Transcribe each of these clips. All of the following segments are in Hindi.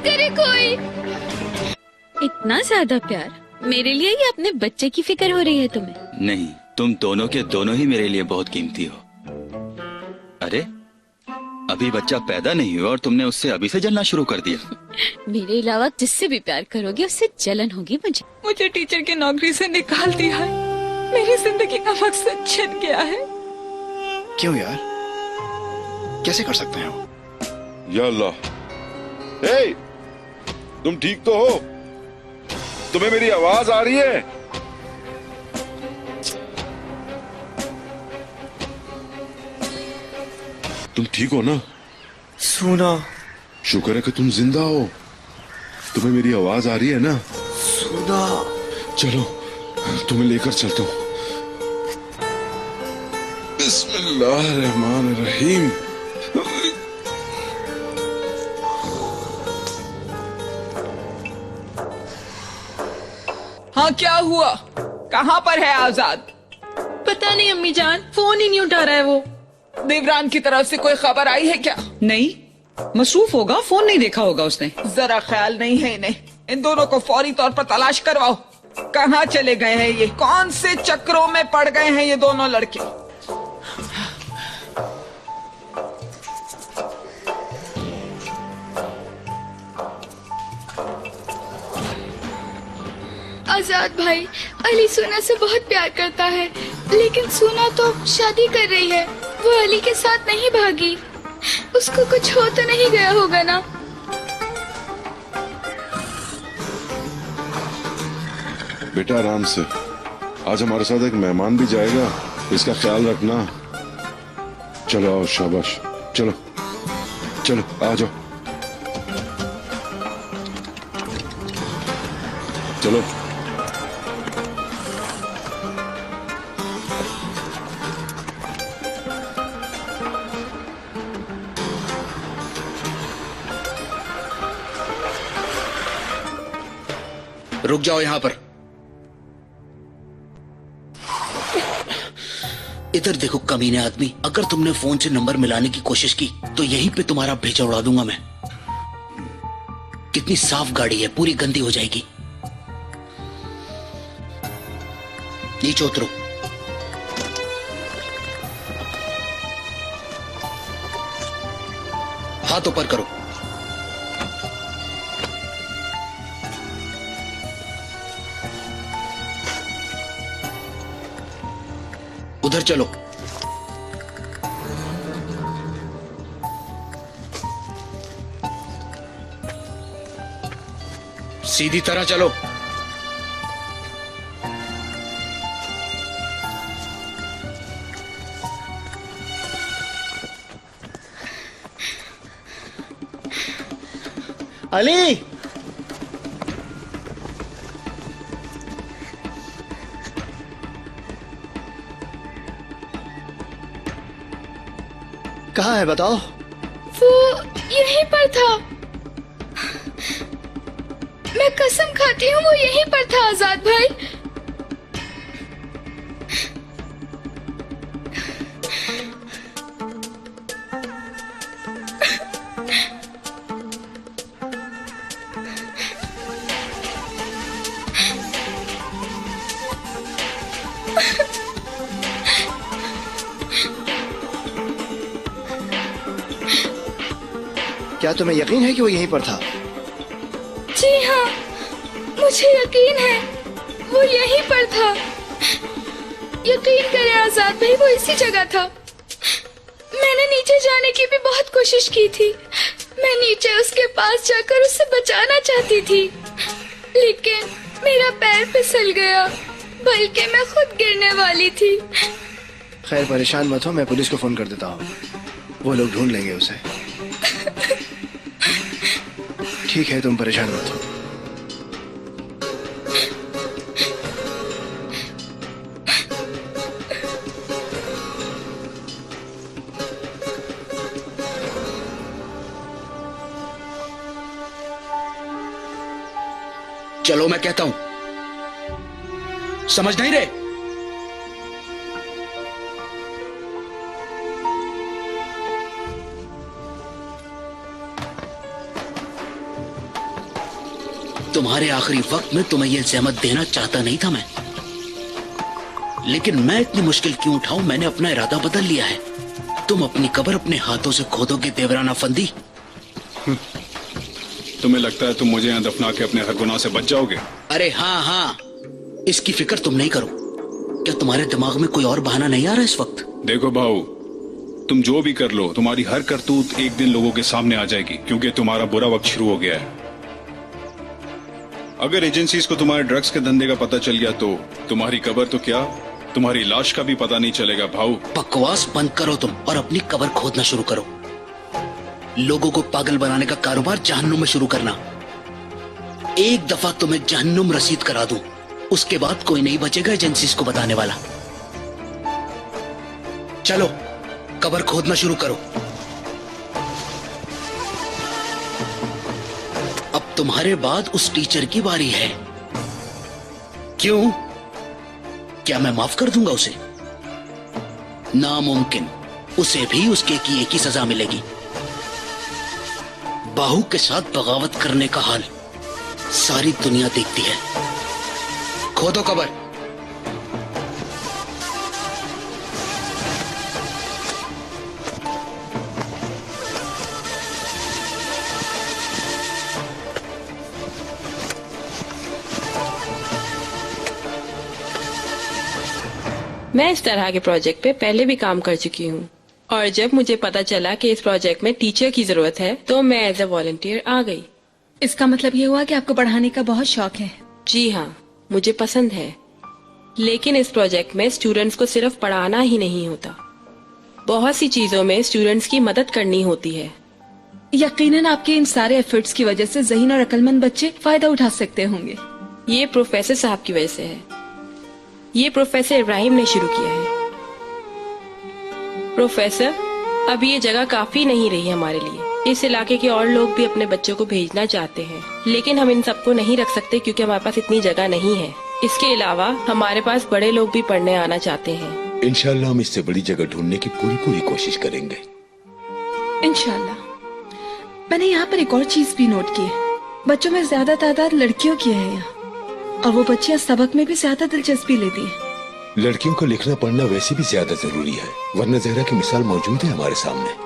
करे कोई। इतना ज्यादा प्यार मेरे लिए या अपने बच्चे की फिक्र हो रही है तुम्हें? नहीं, तुम दोनों के दोनों ही मेरे लिए बहुत कीमती हो। अरे अभी बच्चा पैदा नहीं हुआ और तुमने उससे अभी से जलना शुरू कर दिया। मेरे अलावा जिससे भी प्यार करोगे उससे जलन होगी मुझे। मुझे टीचर की नौकरी से निकाल दिया है। मेरी जिंदगी का मकसद छिन गया है। क्यों यार, कैसे कर सकते हैं वो? या अल्लाह, हे, तुम ठीक तो हो? तुम्हें मेरी आवाज आ रही है? तुम ठीक हो ना? सुना। शुक्र है कि तुम जिंदा हो। तुम्हें मेरी आवाज आ रही है ना? सुना। चलो तुम्हें लेकर चलता हूँ। बिस्मिल्लाहिर्रहमानिर्रहीम। हाँ, क्या हुआ? कहाँ पर है आजाद? पता नहीं अम्मी जान, फोन ही नहीं उठा रहा है वो। देवरान की तरफ से कोई खबर आई है क्या? नहीं, मसरूफ होगा, फोन नहीं देखा होगा उसने। जरा ख्याल नहीं है इन्हें। इन दोनों को फौरी तौर पर तलाश करवाओ। कहाँ चले गए हैं ये? कौन से चक्रों में पड़ गए हैं ये दोनों लड़के? आजाद भाई अली सोना से बहुत प्यार करता है, लेकिन सोना तो शादी कर रही है। वो अली के साथ नहीं भागी। उसको कुछ हो तो नहीं गया होगा ना? बेटा आराम से। आज हमारे साथ एक मेहमान भी जाएगा, इसका ख्याल रखना। चलो आओ, शाबाश। चलो चलो आ जाओ। चलो रुक जाओ यहाँ पर। इधर देखो कमीने आदमी, अगर तुमने फोन से नंबर मिलाने की कोशिश की तो यहीं पे तुम्हारा भेजा उड़ा दूंगा मैं। कितनी साफ गाड़ी है, पूरी गंदी हो जाएगी। नीचे उतरो। हाथ ऊपर करो। उधर चलो। सीधी तरह चलो। अली, कहाँ है बताओ? वो यहीं पर था। मैं कसम खाती हूँ वो यहीं पर था आजाद भाई। क्या तुम्हें यकीन है कि वो यहीं पर था? जी हाँ, मुझे यकीन है वो यहीं पर था। यकीन करें आजाद भाई, वो इसी जगह था। मैंने नीचे जाने की भी बहुत कोशिश की थी। मैं नीचे उसके पास जाकर उसे बचाना चाहती थी, लेकिन मेरा पैर फिसल गया, बल्कि मैं खुद गिरने वाली थी। खैर परेशान मत हो, मैं पुलिस को फोन कर देता हूँ। वो लोग ढूंढ लेंगे उसे। ठीक है, तुम परेशान मत हो। चलो मैं कहता हूं, समझ नहीं रहे? तुम्हारे आखिरी वक्त में तुम्हें यह जहमत देना चाहता नहीं था मैं, लेकिन मैं इतनी मुश्किल क्यों उठाऊं, मैंने अपना इरादा बदल लिया है। तुम अपनी कब्र अपने हाथों से खोदोगे देवराना फंदी। तुम्हें लगता है तुम मुझे यहाँ दफना के अपने हर गुनाह से बच जाओगे? अरे हाँ, इसकी फिक्र तुम नहीं करो। क्या तुम्हारे दिमाग में कोई और बहाना नहीं आ रहा इस वक्त? देखो भाऊ, तुम जो भी कर लो, तुम्हारी हर करतूत एक दिन लोगों के सामने आ जाएगी, क्योंकि तुम्हारा बुरा वक्त शुरू हो गया है। अगर एजेंसीज को तुम्हारे ड्रग्स के धंधे का पता चल गया तो तुम्हारी कब्र तो क्या, तुम्हारी लाश का भी पता नहीं चलेगा भाऊ। बकवास बंद करो तुम और अपनी कब्र खोदना शुरू करो। लोगों को पागल बनाने का कारोबार जहन्नुम में शुरू करना। एक दफा तुम्हें जहन्नुम रसीद करा दूं, उसके बाद कोई नहीं बचेगा एजेंसीज को बताने वाला। चलो कब्र खोदना शुरू करो। अब तुम्हारे बाद उस टीचर की बारी है। क्यों? क्या मैं माफ कर दूंगा उसे? नामुमकिन। उसे भी उसके किए की सजा मिलेगी। बाहू के साथ बगावत करने का हाल सारी दुनिया देखती है। खोदो कब्र। मैं इस तरह के प्रोजेक्ट पे पहले भी काम कर चुकी हूँ, और जब मुझे पता चला कि इस प्रोजेक्ट में टीचर की जरूरत है तो मैं एज ए वॉलंटियर आ गई। इसका मतलब ये हुआ कि आपको पढ़ाने का बहुत शौक है। जी हाँ, मुझे पसंद है, लेकिन इस प्रोजेक्ट में स्टूडेंट्स को सिर्फ पढ़ाना ही नहीं होता, बहुत सी चीजों में स्टूडेंट्स की मदद करनी होती है। यकीनन आपके इन सारे एफर्ट्स की वजह से ज़हीन और अक्लमंद बच्चे फायदा उठा सकते होंगे। ये प्रोफेसर साहब की वजह से है। ये प्रोफेसर इब्राहिम ने शुरू किया है। प्रोफेसर, अभी ये जगह काफी नहीं रही हमारे लिए। इस इलाके के और लोग भी अपने बच्चों को भेजना चाहते हैं, लेकिन हम इन सबको नहीं रख सकते क्योंकि हमारे पास इतनी जगह नहीं है। इसके अलावा हमारे पास बड़े लोग भी पढ़ने आना चाहते हैं। इंशाल्लाह हम इससे बड़ी जगह ढूंढने की पूरी कोशिश करेंगे। इंशाल्लाह। मैंने यहाँ पर एक और चीज भी नोट की है। बच्चों में ज्यादा तादाद लड़कियों की है यहाँ, और वो बच्चियाँ सबक में भी ज्यादा दिलचस्पी लेती हैं। लड़कियों को लिखना पढ़ना वैसे भी ज्यादा जरूरी है, वरना ज़हरा की मिसाल मौजूद है हमारे सामने।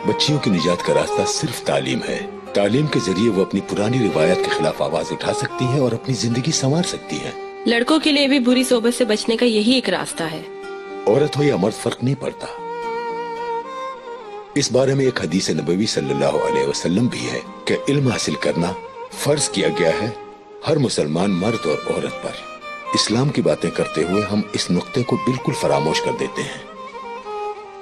बच्चियों की निजात का रास्ता सिर्फ तालीम है। तालीम के जरिए वो अपनी पुरानी रिवायत के खिलाफ आवाज उठा सकती है और अपनी जिंदगी संवार सकती है। लड़कों के लिए भी बुरी सोबत से बचने का यही एक रास्ता है। औरत हो या मर्द फर्क नहीं पड़ता। इस बारे में एक हदीस नबवी सल्लल्लाहु अलैहि वसल्लम भी है कि इल्म हासिल करना फर्ज किया गया है हर मुसलमान मर्द और औरत पर। इस्लाम की बातें करते हुए हम इस नुक्ते को बिल्कुल फरामोश कर देते हैं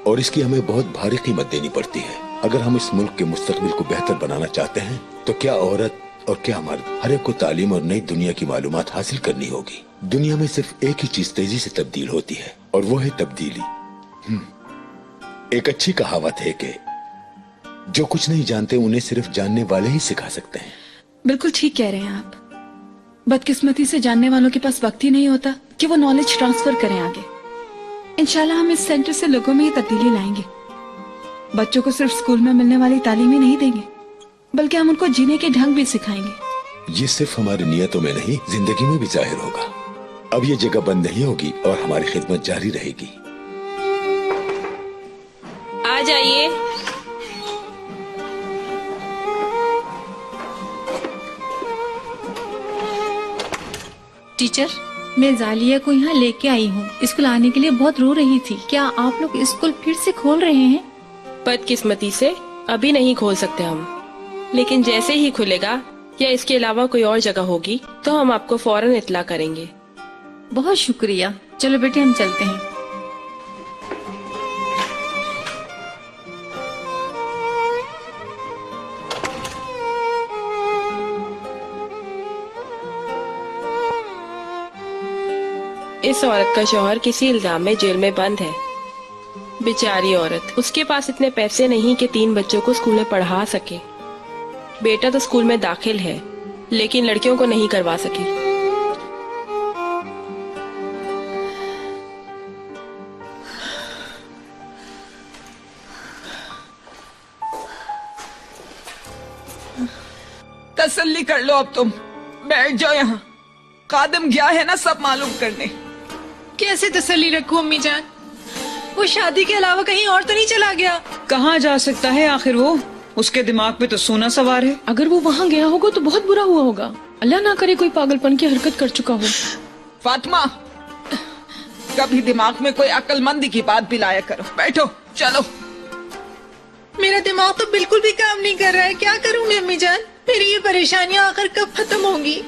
और इसकी हमें बहुत भारी कीमत देनी पड़ती है। अगर हम इस मुल्क के मुस्तकबिल को बेहतर बनाना चाहते हैं तो क्या औरत और क्या मर्द, हर एक को तालीम और नई दुनिया की मालूमात हासिल करनी होगी। दुनिया में सिर्फ एक ही चीज तेजी से तब्दील होती है और वो है तब्दीली। एक अच्छी कहावत है कि जो कुछ नहीं जानते उन्हें सिर्फ जानने वाले ही सिखा सकते हैं। बिल्कुल ठीक कह रहे हैं आप। बदकिस्मती से जानने वालों के पास वक्त ही नहीं होता कि वो नॉलेज ट्रांसफर करें आगे। इंशाल्लाह हम इस सेंटर से लोगों में ये तब्दीली लाएंगे। बच्चों को सिर्फ स्कूल में मिलने वाली तालीम ही नहीं देंगे, बल्कि हम उनको जीने के ढंग भी सिखाएंगे। ये सिर्फ हमारी नियतों में नहीं, जिंदगी में भी जाहिर होगा। अब ये जगह बंद नहीं होगी और हमारी खिदमत जारी रहेगी। आ जाइए। टीचर, मैं जालिया को यहाँ लेके आई हूँ। स्कूल आने के लिए बहुत रो रही थी। क्या आप लोग स्कूल फिर से खोल रहे हैं? बदकिस्मती से अभी नहीं खोल सकते हम, लेकिन जैसे ही खुलेगा या इसके अलावा कोई और जगह होगी तो हम आपको फौरन इत्तला करेंगे। बहुत शुक्रिया। चलो बेटे हम चलते हैं। इस औरत का शौहर किसी इल्जाम में जेल में बंद है। बेचारी औरत, उसके पास इतने पैसे नहीं कि 3 बच्चों को स्कूल में पढ़ा सके। बेटा तो स्कूल में दाखिल है, लेकिन लड़कियों को नहीं करवा सकी। तसल्ली कर लो, अब तुम बैठ जाओ यहाँ। कादम गया है ना सब मालूम करने। कैसे तसल्ली रखूं अम्मी जान? वो शादी के अलावा कहीं और तो नहीं चला गया? कहाँ जा सकता है आखिर वो? उसके दिमाग पे तो सोना सवार है। अगर वो वहाँ गया होगा तो बहुत बुरा हुआ होगा। अल्लाह ना करे कोई पागलपन की हरकत कर चुका हो। फातिमा, कभी दिमाग में कोई अक्लमंदी की बात भी लाया करो। बैठो, चलो। मेरा दिमाग तो बिल्कुल भी काम नहीं कर रहा है। क्या करूंगी अम्मी जान? मेरी ये परेशानियां आखिर कब खत्म होंगी?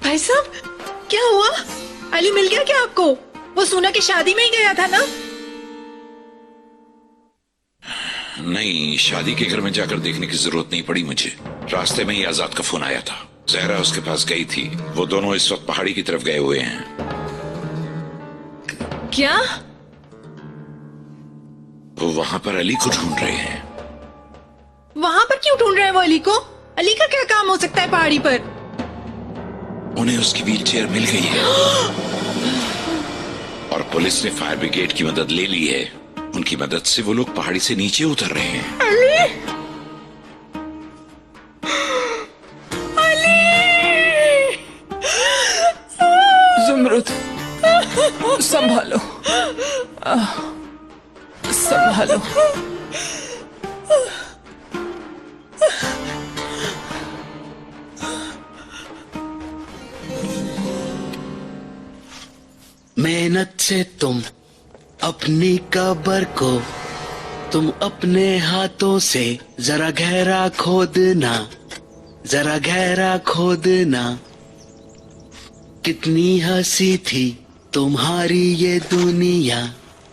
भाई साहब, क्या हुआ? अली मिल गया क्या आपको? वो सोना की शादी में ही गया था ना? नहीं, शादी के घर में जाकर देखने की जरूरत नहीं पड़ी मुझे। रास्ते में ही आजाद का फोन आया था। जहरा उसके पास गई थी। वो दोनों इस वक्त पहाड़ी की तरफ गए हुए हैं। क्या? वो वहाँ पर अली को ढूंढ रहे हैं। वहाँ पर क्यों ढूंढ रहे हैं वो अली को? अली का क्या काम हो सकता है पहाड़ी पर? उन्हें उसकी व्हीलचेयर मिल गई है और पुलिस ने फायर ब्रिगेड की मदद ले ली है। उनकी मदद से वो लोग पहाड़ी से नीचे उतर रहे हैं। जुमरुद, संभालो, संभालो। मेहनत से तुम अपनी कब्र को तुम अपने हाथों से जरा गहरा खोदना, जरा गहरा खोदना। कितनी हंसी थी तुम्हारी ये दुनिया,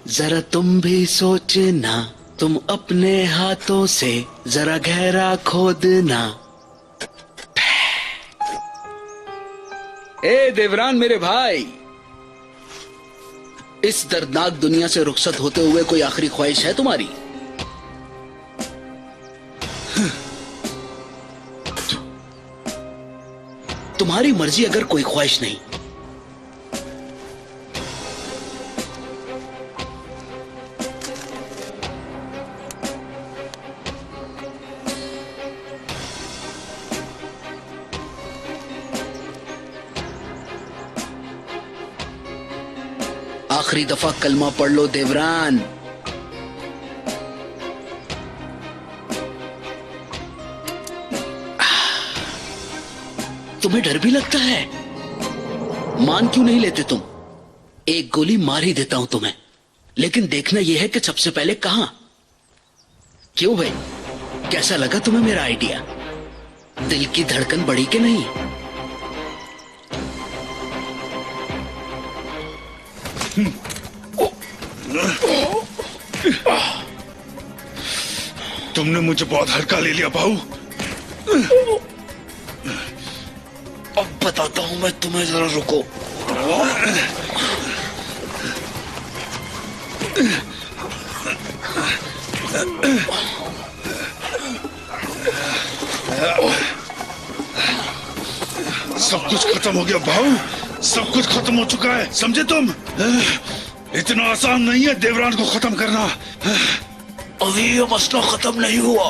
जरा तुम भी सोचना। तुम अपने हाथों से जरा गहरा खोदना। ए देवरान मेरे भाई, इस दर्दनाक दुनिया से रुखसत होते हुए कोई आखिरी ख्वाहिश है तुम्हारी? तुम्हारी मर्जी अगर कोई ख्वाहिश नहीं, आखिरी दफा कलमा पढ़ लो देवरान। तुम्हें डर भी लगता है? मान क्यों नहीं लेते तुम? एक गोली मार ही देता हूं तुम्हें, लेकिन देखना यह है कि सबसे पहले कहां। क्यों भाई, कैसा लगा तुम्हें मेरा आइडिया? दिल की धड़कन बढ़ी कि नहीं? तुमने मुझे बहुत हल्का ले लिया भाऊ। अब बताता हूं मैं तुम्हें, जरा रुको। सब कुछ खत्म हो गया भाऊ, सब कुछ खत्म हो चुका है, समझे तुम? इतना आसान नहीं है देवरान को खत्म करना। अभी ये मसला खत्म नहीं हुआ।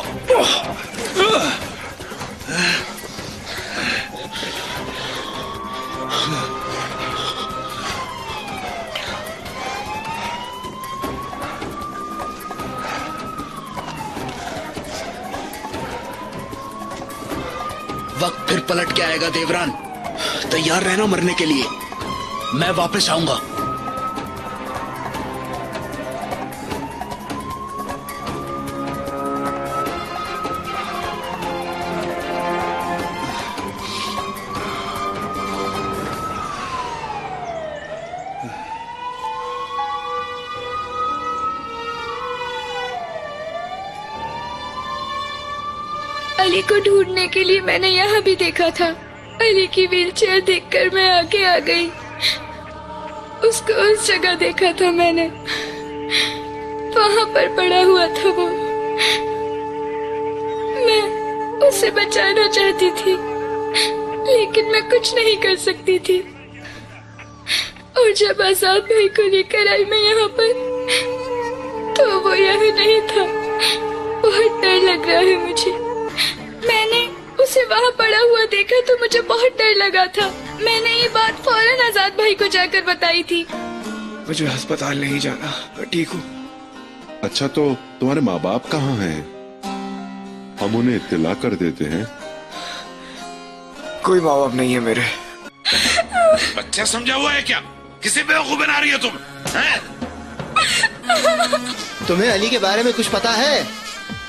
वक्त फिर पलट के आएगा देवरान, तैयार रहना मरने के लिए। मैं वापस आऊंगा। अली को ढूंढने के लिए मैंने यहाँ भी देखा था। अली की व्हीलचेयर देखकर मैं आगे आ गई। उसको उस जगह देखा था मैंने, वहाँ पर पड़ा हुआ था वो। मैं उसे बचाना चाहती थी, लेकिन मैं कुछ नहीं कर सकती थी। और जब आजाद भाई को लेकर आई मैं यहाँ पर, तो वो यहाँ नहीं था। बहुत डर लग रहा है मुझे। मैंने उसे वहाँ पड़ा हुआ देखा तो मुझे बहुत डर लगा था। मैंने ये बात फौरन आजाद भाई को जाकर बताई थी। मुझे अस्पताल नहीं जाना, मैं ठीक हूँ। अच्छा, तो तुम्हारे माँ बाप कहाँ हैं? हम उन्हें इत्तला कर देते हैं। कोई माँ बाप नहीं है मेरे। बच्चा समझा हुआ है क्या? किसे बेवकूफ बना रही हो तुम? हैं? तुम्हें अली के बारे में कुछ पता है?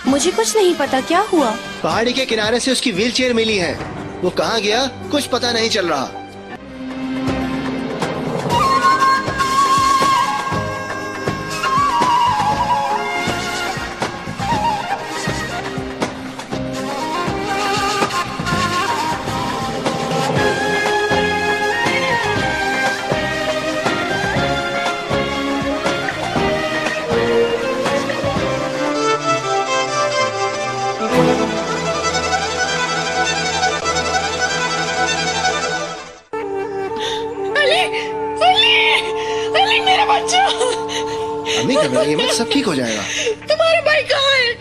मुझे कुछ नहीं पता, क्या हुआ? पहाड़ी के किनारे से उसकी व्हीलचेयर मिली है। वो कहाँ गया कुछ पता नहीं चल रहा। अम्मी घबराइए मत, सब ठीक हो जाएगा। तुम्हारा भाई कहाँ है?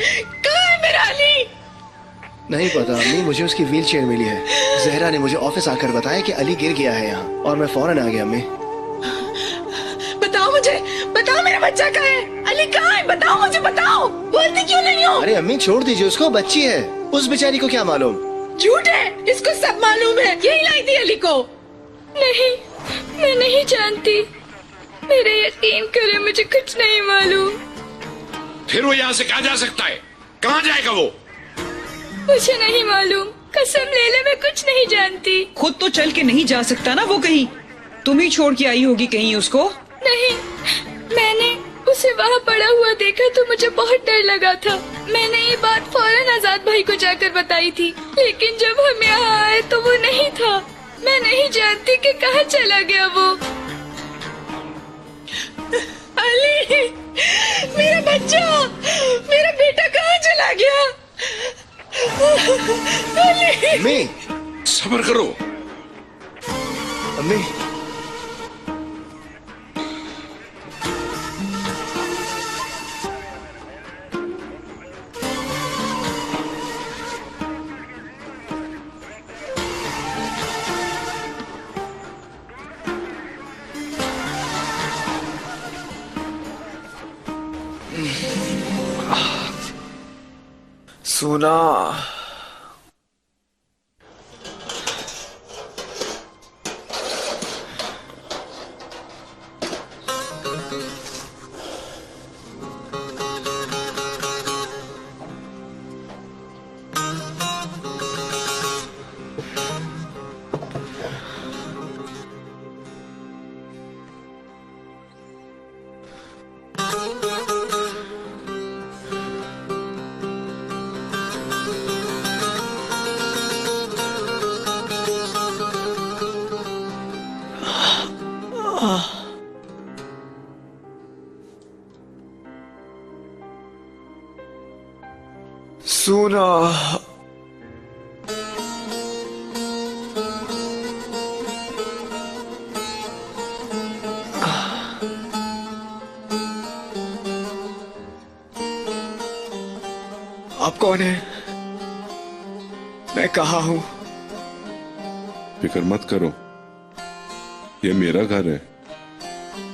कहाँ है मेरा अली? नहीं पता अम्मी, मुझे उसकी व्हीलचेयर मिली है। जहरा ने मुझे ऑफिस आकर बताया कि अली गिर गया है यहाँ, और मैं फौरन आ गया। अम्मी बताओ मुझे, बताओ मेरा बच्चा कहाँ है? अली कहाँ है? बताओ मुझे, बताओ। बोलती क्यों नहीं हो? अरे अम्मी छोड़ दीजिए उसको, बच्ची है। उस बेचारी को क्या मालूम? झूठ है, इसको सब मालूम है। यही लाई थी अली को। नहीं, मैं नहीं जानती। मेरे यकीन करे, मुझे कुछ नहीं मालूम। फिर वो यहाँ से कहाँ जा सकता है? कहाँ जाएगा वो? मुझे नहीं मालूम, कसम ले ले, मैं कुछ नहीं जानती। खुद तो चल के नहीं जा सकता ना वो कहीं। तुम ही छोड़ के आई होगी कहीं उसको। नहीं, मैंने उसे वहाँ पड़ा हुआ देखा तो मुझे बहुत डर लगा था। मैंने ये बात फौरन आजाद भाई को जाकर बताई थी, लेकिन जब हम यहाँ आए तो वो नहीं था। मैं नहीं जानती कि कहाँ चला गया वो। अली, मेरा बच्चा, मेरा बेटा कहाँ चला गया? अली, अम्मी सब्र करो। अम्मी सुना। सुना। आप कौन है? मैं कहाँ हूँ? फिक्र मत करो, ये मेरा घर है।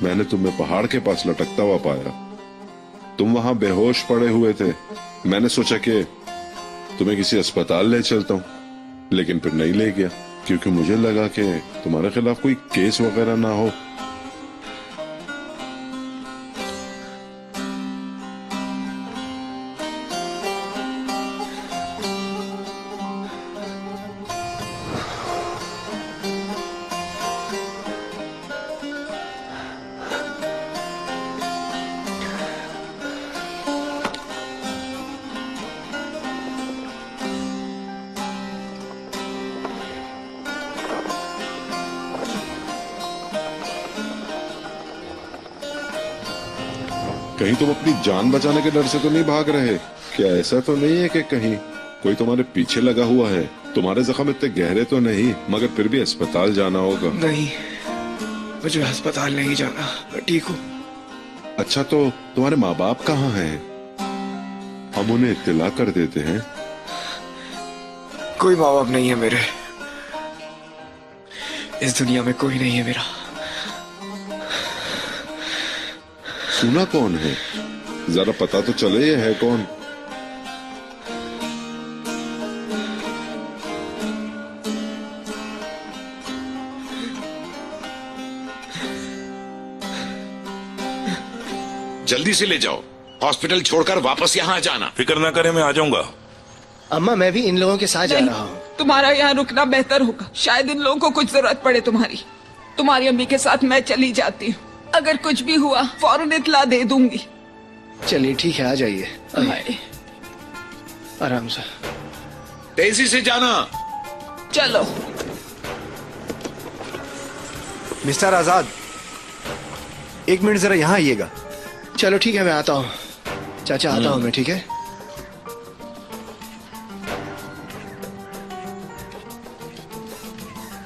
मैंने तुम्हें पहाड़ के पास लटकता हुआ पाया। तुम वहां बेहोश पड़े हुए थे। मैंने सोचा कि तुम्हें किसी अस्पताल ले चलता हूँ, लेकिन फिर नहीं ले गया, क्योंकि मुझे लगा कि तुम्हारे खिलाफ कोई केस वगैरह ना हो। कहीं तुम अपनी जान बचाने के डर से तो नहीं भाग रहे? क्या ऐसा तो नहीं है कि कहीं कोई तुम्हारे पीछे लगा हुआ है? तुम्हारे जख्म इतने गहरे तो नहीं, मगर फिर भी अस्पताल जाना होगा। नहीं, मुझे अस्पताल नहीं जाना, मैं ठीक हूँ। अच्छा, तो तुम्हारे माँ बाप कहाँ हैं? हम उन्हें इत्तला कर देते हैं। कोई माँ बाप नहीं है मेरे, इस दुनिया में कोई नहीं है मेरा। सुना कौन है? जरा पता तो चले ये है कौन। जल्दी से ले जाओ, हॉस्पिटल छोड़कर वापस यहाँ आ जाना। फिक्र ना करें, मैं आ जाऊंगा। अम्मा, मैं भी इन लोगों के साथ जा रहा हूँ। तुम्हारा यहाँ रुकना बेहतर होगा, शायद इन लोगों को कुछ जरूरत पड़े तुम्हारी अम्मी के साथ मैं चली जाती हूँ। अगर कुछ भी हुआ फौरन इत्तला दे दूंगी। चलिए ठीक है, आ जाइए। आराम से, तेजी से जाना। चलो। मिस्टर आजाद, 1 मिनट जरा यहाँ आइएगा। चलो ठीक है, मैं आता हूँ। चाचा आता हूँ मैं, ठीक है?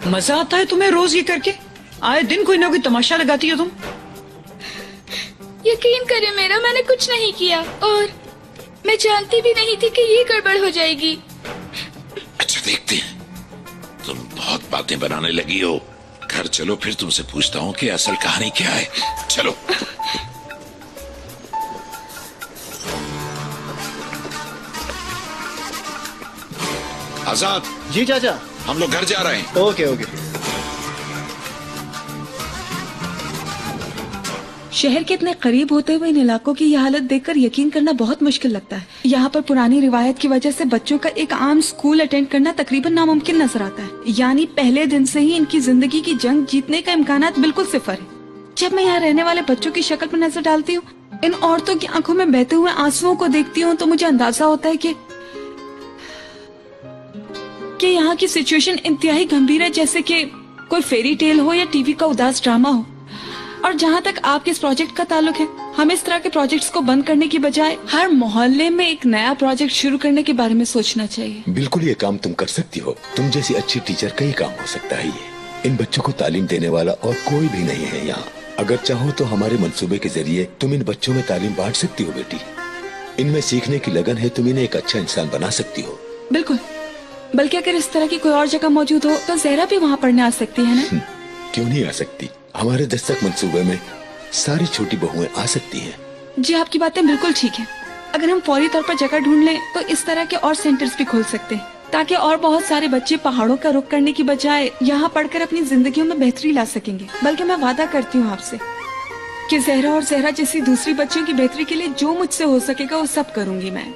मजा आता है तुम्हें रोज ये करके? आए दिन कोई ना कोई तमाशा लगाती हो तुम। यकीन करें मेरा, मैंने कुछ नहीं किया और मैं जानती भी नहीं थी कि ये गड़बड़ हो जाएगी। अच्छा, देखते हैं, तुम बहुत बातें बनाने लगी हो। घर चलो, फिर तुमसे पूछता हूँ कि असल कहानी क्या है। चलो। आजाद जी चाचा, हम लोग घर जा रहे हैं। Okay okay. शहर के इतने करीब होते हुए इन इलाकों की यह हालत देखकर यकीन करना बहुत मुश्किल लगता है। यहाँ पर पुरानी रिवायत की वजह से बच्चों का एक आम स्कूल अटेंड करना तकरीबन नामुमकिन नजर आता है। यानी पहले दिन से ही इनकी जिंदगी की जंग जीतने का इम्कानात बिल्कुल सिफर है। जब मैं यहाँ रहने वाले बच्चों की शक्ल पर नजर डालती हूँ, इन औरतों की आंखों में बहते हुए आंसुओं को देखती हूँ, तो मुझे अंदाजा होता है कि यहाँ की सिचुएशन इंतहाई गंभीर है, जैसे कि कोई फेरी टेल हो या टीवी का उदास ड्रामा हो। और जहाँ तक आपके इस प्रोजेक्ट का ताल्लुक है, हमें इस तरह के प्रोजेक्ट्स को बंद करने की बजाय हर मोहल्ले में एक नया प्रोजेक्ट शुरू करने के बारे में सोचना चाहिए। बिल्कुल, ये काम तुम कर सकती हो। तुम जैसी अच्छी टीचर कई काम हो सकता है। ये इन बच्चों को तालीम देने वाला और कोई भी नहीं है यहाँ। अगर चाहो तो हमारे मंसूबे के जरिए तुम इन बच्चों में तालीम बांट सकती हो। बेटी, इनमें सीखने की लगन है, तुम इन्हें एक अच्छा इंसान बना सकती हो। बिल्कुल, बल्कि अगर इस तरह की कोई और जगह मौजूद हो तो जहरा भी वहाँ पढ़ने आ सकती है ना? क्यों नहीं आ सकती? हमारे दस्तक मंसूबे में सारी छोटी बहुएं आ सकती हैं। जी, आपकी बातें बिल्कुल ठीक है। अगर हम फौरी तौर पर जगह ढूंढ लें तो इस तरह के और सेंटर्स भी खोल सकते हैं, ताकि और बहुत सारे बच्चे पहाड़ों का रुख करने की बजाय यहाँ पढ़कर अपनी जिंदगियों में बेहतरी ला सकेंगे। बल्कि मैं वादा करती हूँ आपसे कि जहरा और जहरा जैसी दूसरी बच्चियों की बेहतरी के लिए जो मुझसे हो सकेगा वो सब करूँगी मैं।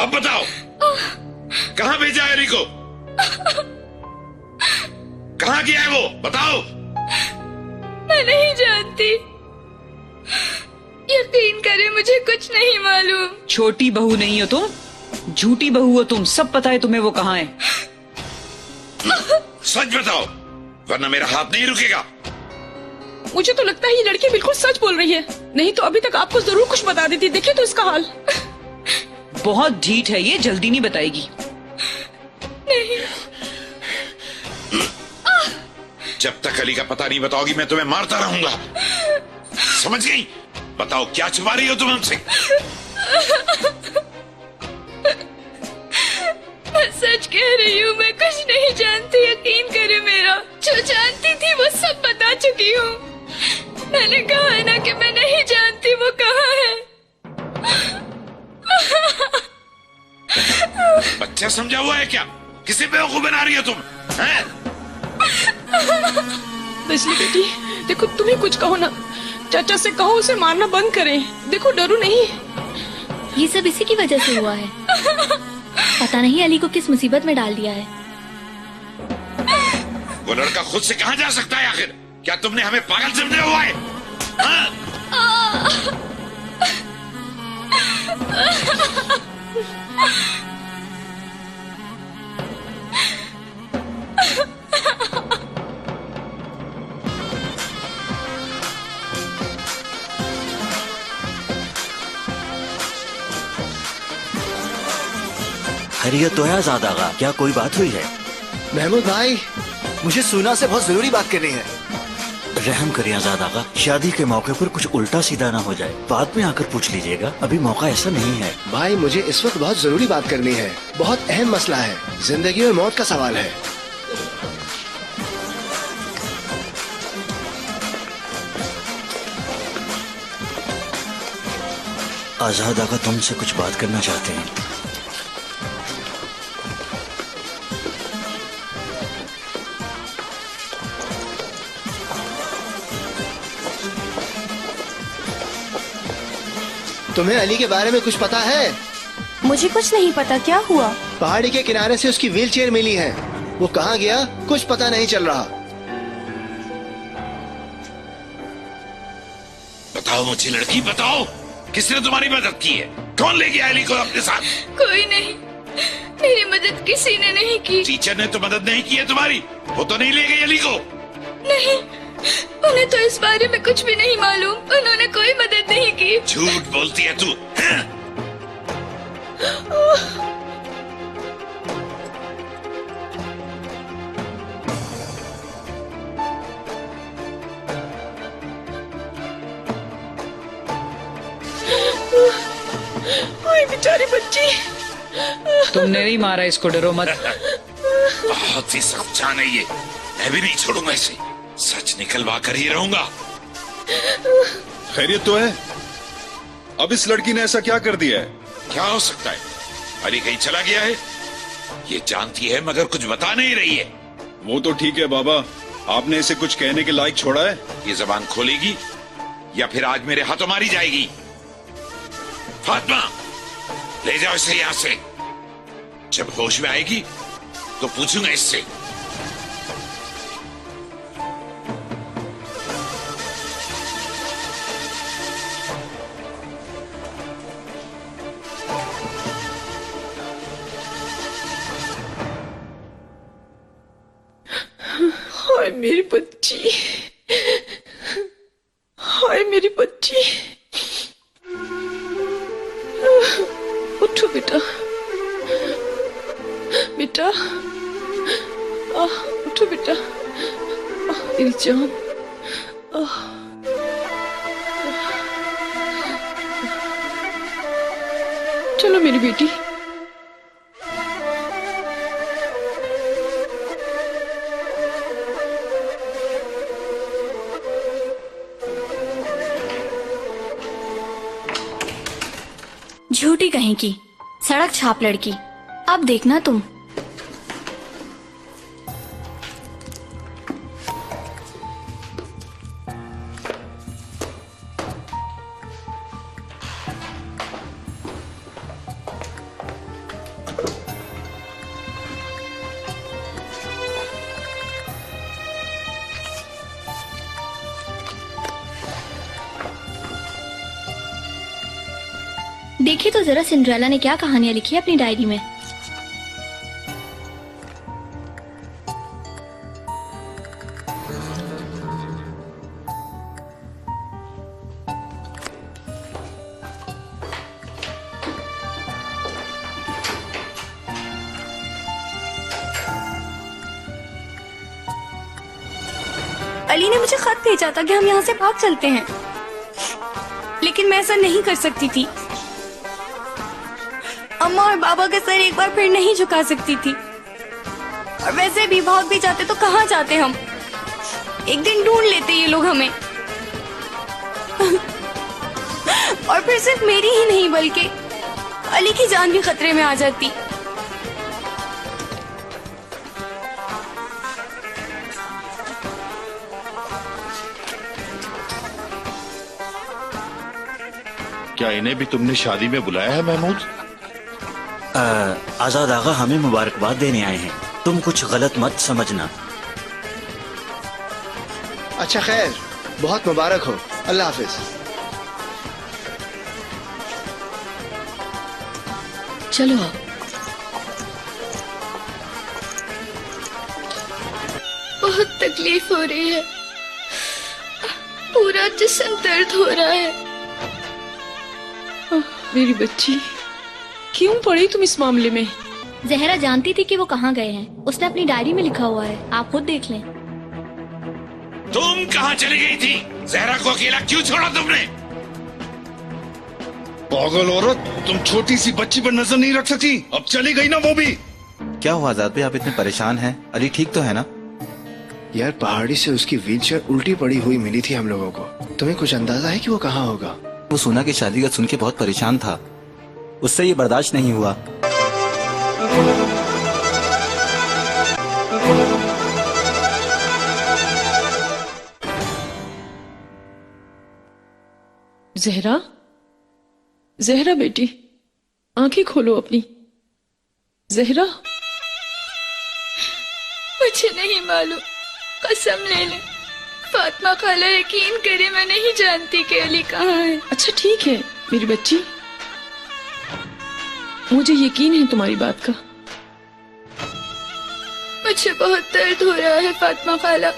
अब बताओ, कहाँ भेजा है अली को? कहाँ गया है वो? बताओ। मैं नहीं जानती, यकीन करें मुझे कुछ नहीं मालूम। छोटी बहू नहीं हो तुम, झूठी बहू हो तुम। सब पता है तुम्हें वो कहाँ है। सच बताओ, वरना मेरा हाथ नहीं रुकेगा। मुझे तो लगता है ये लड़की बिल्कुल सच बोल रही है, नहीं तो अभी तक आपको जरूर कुछ बता देती। देखिए तो इसका हाल। बहुत ढीठ है ये, जल्दी नहीं बताएगी। नहीं। जब तक अली का पता नहीं बताओगी मैं तुम्हें मारता रहूंगा, समझ गई? बताओ, क्या छुपा रही हो तुम हमसे? मैं सच कह रही हूँ, मैं कुछ नहीं जानती, यकीन करे मेरा। जो जानती थी वो सब बता चुकी हूँ। मैंने कहा है ना कि मैं नहीं जानती वो कहाँ है। बच्चा समझा हुआ है क्या? किसी बेवकूफ बना रही हो तुम? हैं? बिजली बेटी, देखो तुम ही कुछ कहो ना। चाचा से कहो उसे मारना बंद करें। देखो डरो नहीं। ये सब इसी की वजह से हुआ है। पता नहीं अली को किस मुसीबत में डाल दिया है। वो लड़का खुद से कहाँ जा सकता है आखिर? क्या तुमने हमें पागल समझा हुआ है? खैरियत तो है आजाद आगा, क्या कोई बात हुई है? महमूद भाई, मुझे सूना से बहुत जरूरी बात करनी है। रहम करिए आजाद आगा, शादी के मौके पर कुछ उल्टा सीधा ना हो जाए, बाद में आकर पूछ लीजिएगा, अभी मौका ऐसा नहीं है। भाई मुझे इस वक्त बहुत जरूरी बात करनी है, बहुत अहम मसला है, जिंदगी और मौत का सवाल है। आजाद आगा तुमसे कुछ बात करना चाहते हैं। तुम्हें अली के बारे में कुछ पता है? मुझे कुछ नहीं पता, क्या हुआ? पहाड़ी के किनारे से उसकी व्हीलचेयर मिली है, वो कहाँ गया कुछ पता नहीं चल रहा। बताओ मुझे लड़की, बताओ किसने तुम्हारी मदद की है? कौन ले गया अली को अपने साथ? कोई नहीं, मेरी मदद किसी ने नहीं की। टीचर ने तो मदद नहीं की है तुम्हारी? वो तो नहीं ले गई अली को? नहीं, उन्हें तो इस बारे में कुछ भी नहीं मालूम, उन्होंने कोई मदद नहीं की। झूठ बोलती है तू। ओए बेचारी बच्ची। तुमने नहीं मारा इसको, डरो मत। बहुत ही सख्त जान है ये, मैं भी नहीं छोड़ूंगा इसे, सच निकलवा कर ही रहूंगा। खैरियत तो है? अब इस लड़की ने ऐसा क्या कर दिया है? क्या हो सकता है? अली कहीं चला गया है? ये जानती है मगर कुछ बता नहीं रही है। वो तो ठीक है बाबा, आपने इसे कुछ कहने के लायक छोड़ा है? ये जबान खोलेगी या फिर आज मेरे हाथों मारी जाएगी। फातिमा, ले जाओ इसे यहां से। जब होश में आएगी तो पूछूंगा इससे। हाय मेरी बच्ची, हाय मेरी बच्ची। उठो बेटा, बेटा उठो बेटा, मेरी जान। चलो मेरी बेटी। झूठी कहीं की, सड़क छाप लड़की। अब देखना तुम। देखिए तो जरा सिंड्रेला ने क्या कहानियां लिखी है अपनी डायरी में। अली ने मुझे खत भेजा था कि हम यहाँ से भाग चलते हैं, लेकिन मैं ऐसा नहीं कर सकती थी। अम्मा और बाबा का सर एक बार फिर नहीं झुका सकती थी, और वैसे भी भाग भी जाते तो कहाँ जाते हम? एक दिन ढूंढ लेते ये लोग हमें। और फिर सिर्फ मेरी ही नहीं बल्कि अली की जान भी खतरे में आ जाती। क्या इन्हें भी तुमने शादी में बुलाया है महमूद? आजाद आगा हमें मुबारकबाद देने आए हैं, तुम कुछ गलत मत समझना। अच्छा खैर, बहुत मुबारक हो। अल्लाह हाफिज। चलो बहुत तकलीफ हो रही है, पूरा जिस्म दर्द हो रहा है। मेरी बच्ची, क्यों पड़ी तुम इस मामले में? जहरा जानती थी कि वो कहाँ गए हैं। उसने अपनी डायरी में लिखा हुआ है, आप खुद देख लें। तुम कहाँ चली गई थी? जहरा को अकेला क्यों छोड़ा तुमने? पागल औरत, तुम छोटी सी बच्ची पर नजर नहीं रख सकी, अब चली गई ना वो भी। क्या हुआ आजाद भाई, आप इतने परेशान हैं? अली ठीक तो है ना? यार पहाड़ी से उसकी व्हीलचेयर उल्टी पड़ी हुई मिली थी हम लोगों को। तुम्हें कुछ अंदाजा है कि वो कहाँ होगा? वो सोना की शादी का सुन के बहुत परेशान था, उससे ये बर्दाश्त नहीं हुआ। जहरा, जहरा बेटी, आंखें खोलो अपनी। जहरा, मुझे नहीं मालूम, कसम ले ले। फातिमा खाला, यकीन करे, मैं नहीं जानती कि अली कहाँ है। अच्छा ठीक है मेरी बच्ची, मुझे यकीन है तुम्हारी बात का। मुझे बहुत दर्द हो रहा है फातिमा खाला,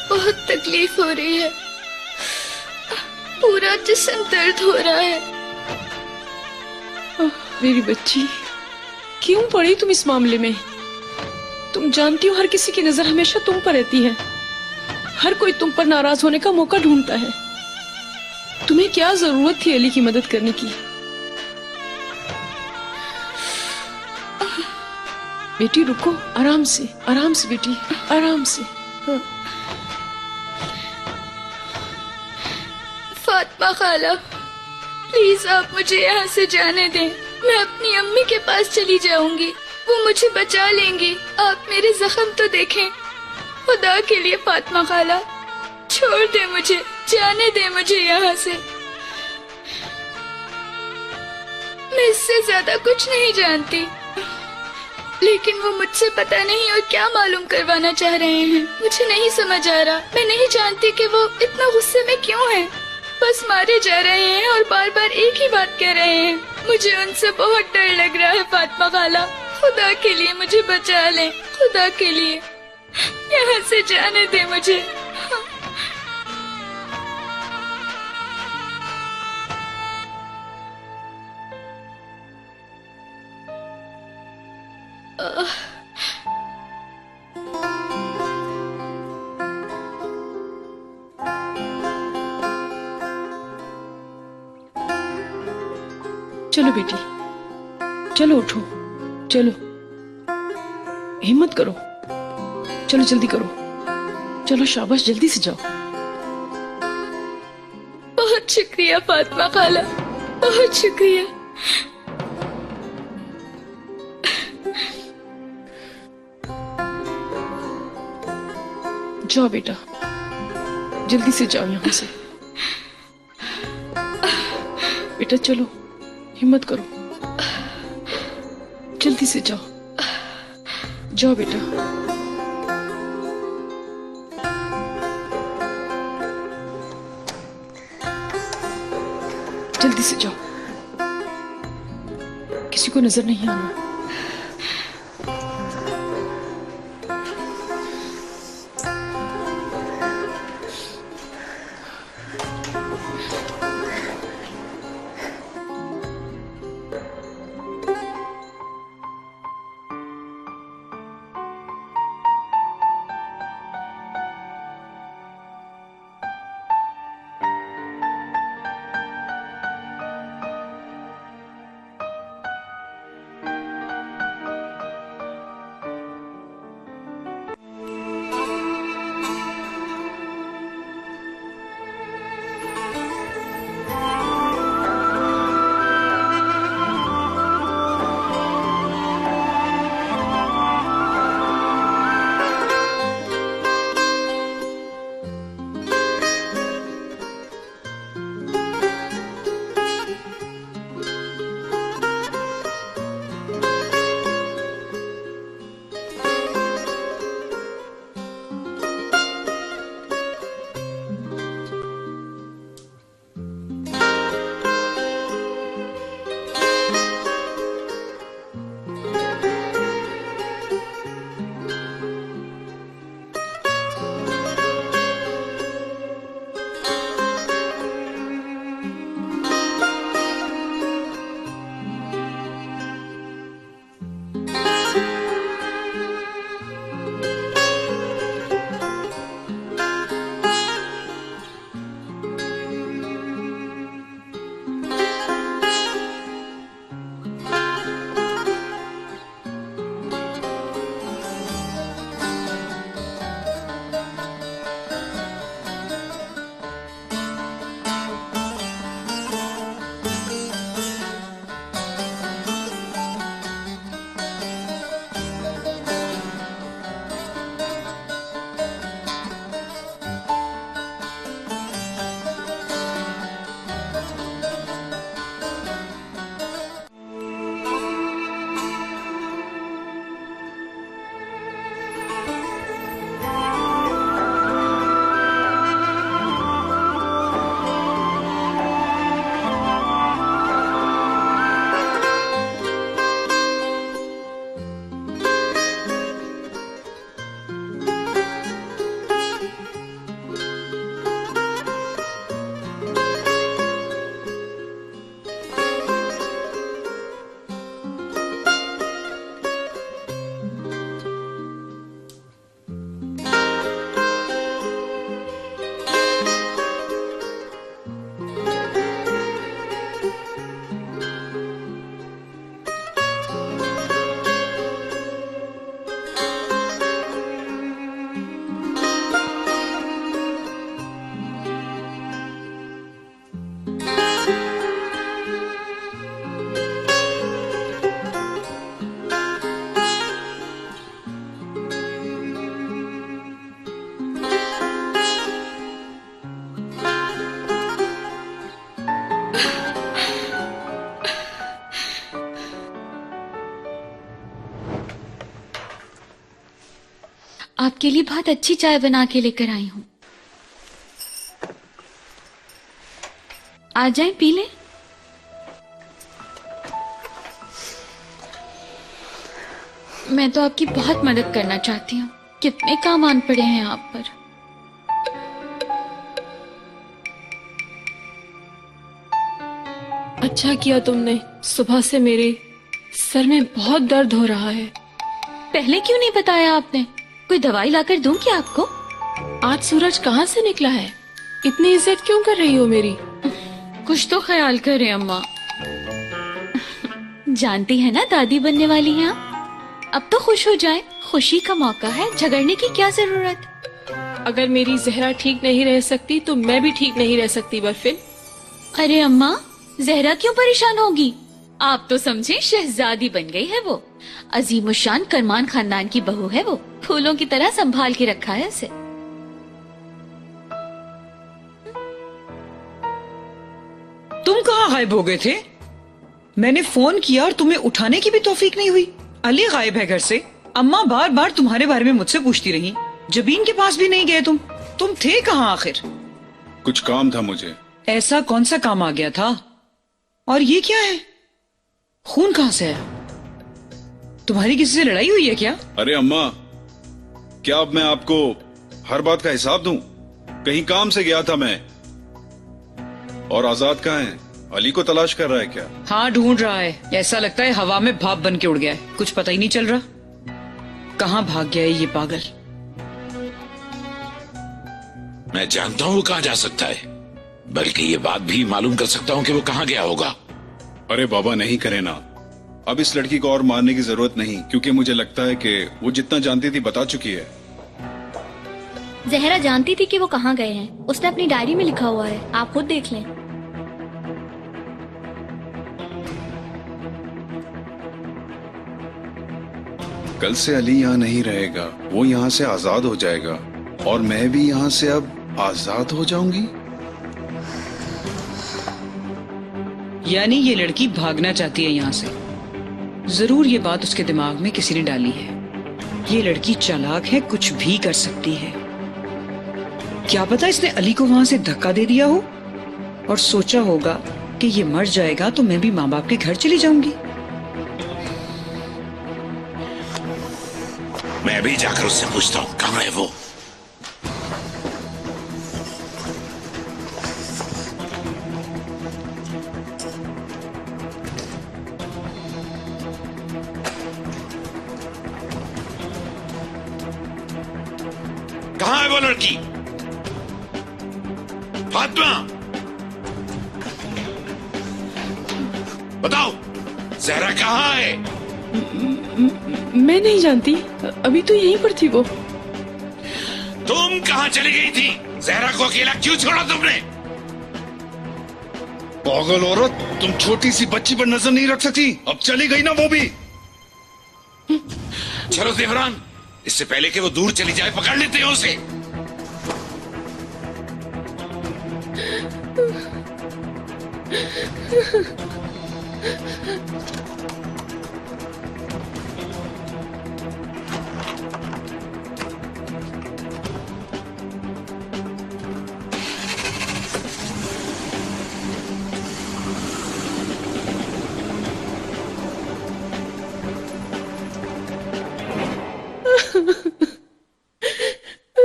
बहुत तकलीफ हो रही है, पूरा जिस्म दर्द हो रहा है। मेरी बच्ची, क्यों पड़ी तुम इस मामले में? तुम जानती हो हर किसी की नजर हमेशा तुम पर रहती है, हर कोई तुम पर नाराज होने का मौका ढूंढता है। तुम्हें क्या जरूरत थी अली की मदद करने की? बेटी रुको, आराम से बेटी, आराम से। हाँ। फातिमा खाला, प्लीज आप मुझे यहाँ से जाने दें। मैं अपनी अम्मी के पास चली जाऊंगी, वो मुझे बचा लेंगी। आप मेरे जख्म तो देखें, खुदा के लिए फातिमा खाला, छोड़ दे मुझे, जाने दे मुझे यहाँ से। मैं इससे ज्यादा कुछ नहीं जानती, लेकिन वो मुझसे पता नहीं और क्या मालूम करवाना चाह रहे हैं, मुझे नहीं समझ आ रहा। मैं नहीं जानती कि वो इतना गुस्से में क्यों हैं। बस मारे जा रहे हैं और बार बार एक ही बात कह रहे हैं। मुझे उनसे बहुत डर लग रहा है फातिमा खाला, खुदा के लिए मुझे बचा लें, खुदा के लिए यहाँ से जाने दे मुझे। चलो बेटी, चलो उठो, चलो हिम्मत करो, चलो जल्दी करो, चलो शाबाश, जल्दी से जाओ। बहुत शुक्रिया फातिमा खाला, बहुत शुक्रिया। जाओ बेटा, जल्दी से जाओ यहाँ से। बेटा चलो, हिम्मत करो, जल्दी से जाओ, जाओ बेटा। जल्दी से जाओ, किसी को नजर नहीं आना। आपके लिए बहुत अच्छी चाय बना के लेकर आई हूँ। आ जाएं, पी लें। मैं तो आपकी बहुत मदद करना चाहती हूँ। कितने काम आन पड़े हैं आप पर। अच्छा किया तुमने। सुबह से मेरे सर में बहुत दर्द हो रहा है। पहले क्यों नहीं बताया आपने? कोई दवाई लाकर दूं क्या आपको? आज सूरज कहाँ से निकला है? इतनी इज्जत क्यों कर रही हो मेरी? कुछ तो ख्याल करें अम्मा। जानती है ना दादी बनने वाली हैं आप। अब तो खुश हो जाए, खुशी का मौका है, झगड़ने की क्या जरूरत। अगर मेरी जहरा ठीक नहीं रह सकती तो मैं भी ठीक नहीं रह सकती बर्फिन। अरे अम्मा, जहरा क्यों परेशान होगी? आप तो समझे शहजादी बन गई है वो। अजीमुशान करमान खानदान की बहू है वो। फूलों की तरह संभाल के रखा है उसे। तुम कहाँ गायब हो गए थे? मैंने फोन किया और तुम्हें उठाने की भी तौफीक नहीं हुई। अली गायब है घर से। अम्मा बार बार तुम्हारे बारे में मुझसे पूछती रही। जबीन के पास भी नहीं गए तुम थे कहाँ आखिर? कुछ काम था मुझे। ऐसा कौन सा काम आ गया था? और ये क्या है? खून कहाँ से है? तुम्हारी किसी से लड़ाई हुई है क्या? अरे अम्मा, क्या अब मैं आपको हर बात का हिसाब दूं? कहीं काम से गया था मैं। और आजाद कहाँ है? अली को तलाश कर रहा है क्या? हाँ, ढूंढ रहा है। ऐसा लगता है हवा में भाप बन के उड़ गया है। कुछ पता ही नहीं चल रहा कहाँ भाग गया है ये पागल। मैं जानता हूँ वो कहाँ जा सकता है, बल्कि ये बात भी मालूम कर सकता हूँ कि वो कहाँ गया होगा। अरे बाबा, नहीं करे ना। अब इस लड़की को और मारने की जरूरत नहीं, क्योंकि मुझे लगता है कि वो जितना जानती थी बता चुकी है। जहरा जानती थी कि वो कहाँ गए हैं। उसने अपनी डायरी में लिखा हुआ है, आप खुद देख लें। कल से अली यहाँ नहीं रहेगा, वो यहाँ से आजाद हो जाएगा और मैं भी यहाँ से अब आजाद हो जाऊंगी। यानी ये लड़की भागना चाहती है यहाँ से। जरूर ये बात उसके दिमाग में किसी ने डाली है। ये लड़की चालाक है, कुछ भी कर सकती है। क्या पता इसने अली को वहां से धक्का दे दिया हो और सोचा होगा कि ये मर जाएगा तो मैं भी माँ बाप के घर चली जाऊंगी। मैं भी जाकर उससे पूछता हूँ कहाँ है वो। कहाँ है वो लड़की? फातिमा, बताओ, जहरा कहाँ है? मैं नहीं जानती, अभी तो यहीं पर थी वो। तुम कहाँ चली गई थी? जहरा को अकेला क्यों छोड़ा तुमने? पागल औरत, तुम छोटी सी बच्ची पर नजर नहीं रख सकती। अब चली गई ना वो भी। चलो देवरान, इससे पहले कि वो दूर चली जाए पकड़ लेते हैं उसे।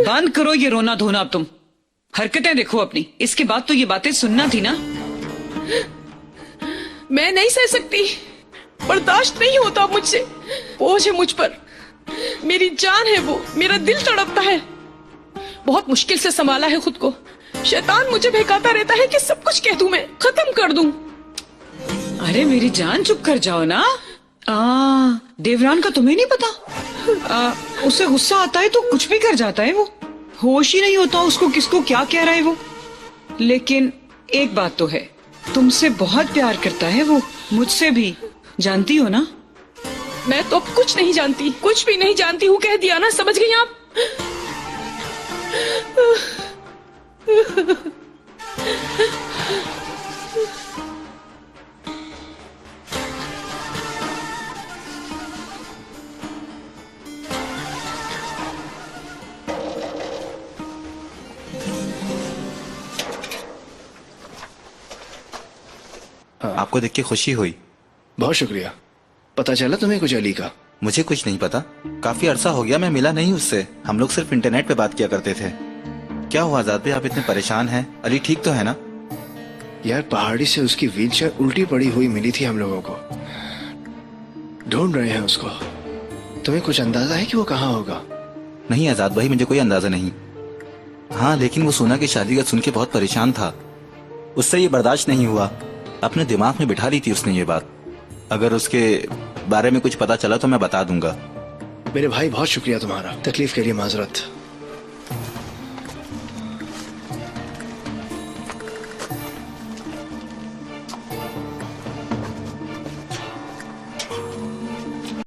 बंद करो ये रोना धोना। अब तुम हरकतें देखो अपनी। इसके बाद तो ये बातें सुनना थी ना। मैं नहीं सह सकती, बर्दाश्त नहीं होता मुझसे। बोझ है मुझ पर, मेरी जान है वो, मेरा दिल तड़पता है। बहुत मुश्किल से संभाला है खुद को। शैतान मुझे बहकाता रहता है कि सब कुछ कह दूं, मैं खत्म कर दूं। अरे मेरी जान, चुप कर जाओ ना। देवरान का तुम्हें नहीं पता? उसे गुस्सा आता है तो कुछ भी कर जाता है वो। होश ही नहीं होता उसको किसको क्या कह रहा है वो। लेकिन एक बात तो है, तुमसे बहुत प्यार करता है वो, मुझसे भी। जानती हो ना? मैं तो अब कुछ नहीं जानती, कुछ भी नहीं जानती हूँ, कह दिया ना, समझ गई आप? आपको देख के खुशी हुई। बहुत शुक्रिया। पता चला तुम्हें कुछ अली का? मुझे कुछ नहीं पता, काफी अरसा हो गया मैं मिला नहीं उससे। हम लोग सिर्फ इंटरनेट पे बात किया करते थे। क्या हुआ आजाद भाई, आप इतने परेशान हैं? अली ठीक तो है ना? यार पहाड़ी से उसकी व्हीलचेयर उल्टी पड़ी हुई मिली थी हम लोगों को। ढूंढ रहे हैं उसको। तुम्हें कुछ अंदाजा है कि वो कहाँ होगा? नहीं आजाद भाई, मुझे कोई अंदाजा नहीं। हाँ लेकिन वो सोना की शादी का सुन के बहुत परेशान था। उससे ये बर्दाश्त नहीं हुआ, अपने दिमाग में बिठा ली थी उसने ये बात। अगर उसके बारे में कुछ पता चला तो मैं बता दूंगा। मेरे भाई बहुत शुक्रिया तुम्हारा। तकलीफ के लिए माजरत।